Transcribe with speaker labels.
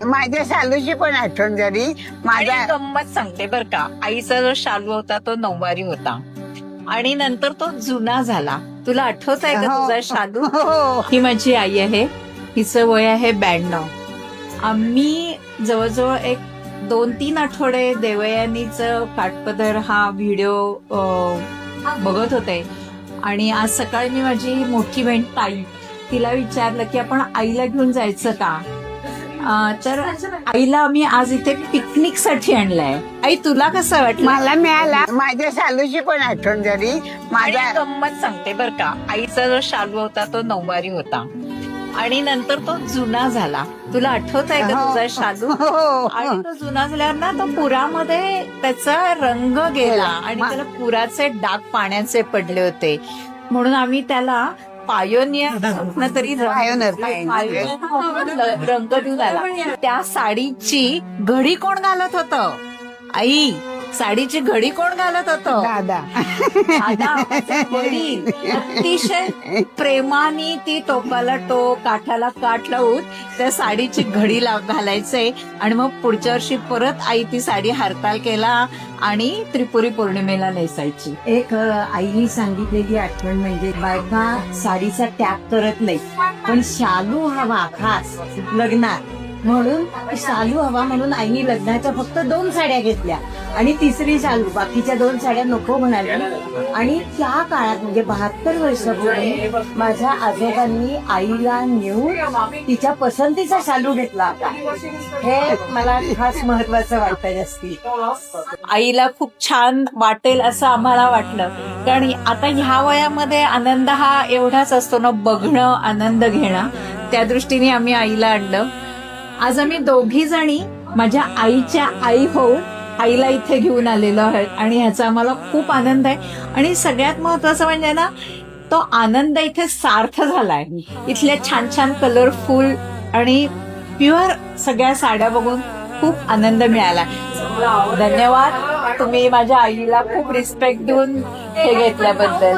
Speaker 1: माझ्या शालूची पण आठवण झाली. माझा
Speaker 2: गंमत सांगते बर का. आईचा जो शालू होता तो 9वारी होता आणि नंतर तो जुना झाला. तुला आठवत आहे का
Speaker 1: हो.
Speaker 2: तुझा शालू?
Speaker 1: हो.
Speaker 2: ही माझी आई आहे. हिचं वय आहे 92. आम्ही जवळजवळ एक 2-3 आठवडे देवयानीच काठपदर हा व्हिडिओ बघत होते आणि आज सकाळी मी माझी मोठी बहीण ताई तिला विचारलं की आपण आईला घेऊन जायचं का. तर आईला आम्ही आज इथे पिकनिक साठी आणलंय. आई तुला कसं वाटलं?
Speaker 1: मला मिळाला. माझ्या शालूची पण आठवण झाली. माझा
Speaker 2: गंमत सांगते बर का. आईचा जो शालू होता तो 9वारी होता आणि नंतर तो जुना झाला. तुला आठवत आहे का
Speaker 1: हो.
Speaker 2: तुझा शालू?
Speaker 1: हो.
Speaker 2: आणि तो जुना झाल्यावर ना तो पुरामध्ये त्याचा रंग गेला आणि त्याला पुराचे डाग पाण्याचे पडले होते. म्हणून आम्ही त्याला पायोनियर तरी
Speaker 1: Pioneer.
Speaker 2: रंग देऊन आला. त्या साडीची घडी कोण घालत होतं? आई, साडीची घडी कोण घालत होतं?
Speaker 1: दादा.
Speaker 2: दादा, माझे वडील. अतिशय प्रेमाने ती टोकाला टोक काठाला काठ लावून त्या साडीची घडी घालायचे आणि मग पुढच्या वर्षी परत आई ती साडी हरतालिकेला आणि त्रिपुरी पौर्णिमेला नेसायची.
Speaker 3: एक आईने सांगितलेली आठवण म्हणजे बायका साडीचा त्याग करत नाही, पण शालू हवा खास लग्नात म्हणून शालू हवा म्हणून आईने लग्नाच्या फक्त 2 साड्या घेतल्या आणि तिसरी शालू, बाकीच्या 2 साड्या नको म्हणाल्या. आणि त्या काळात म्हणजे 72 वर्षापूर्वी माझ्या आजोबांनी आईला नेऊन तिच्या पसंतीचा शालू घेतला होता. हे मला खास महत्वाचं वाटतं जास्ती.
Speaker 2: आईला खूप छान वाटेल असं आम्हाला वाटलं. कारण आता ह्या वयामध्ये आनंद हा एवढाच असतो ना, बघणं, आनंद घेणं. त्या दृष्टीने आम्ही आईला आणलं. आज आम्ही दोघी जणी माझ्या आईच्या आई होऊन आईला इथे घेऊन आलेलो आहे आणि ह्याचा आम्हाला खूप आनंद आहे. आणि सगळ्यात महत्वाचं म्हणजे ना, तो आनंद इथे सार्थ झालाय. इथल्या छान छान कलरफुल आणि प्युअर सगळ्या साड्या बघून खूप आनंद मिळाला. धन्यवाद. तुम्ही माझ्या आईला खूप रिस्पेक्ट देऊन हे घेतल्याबद्दल.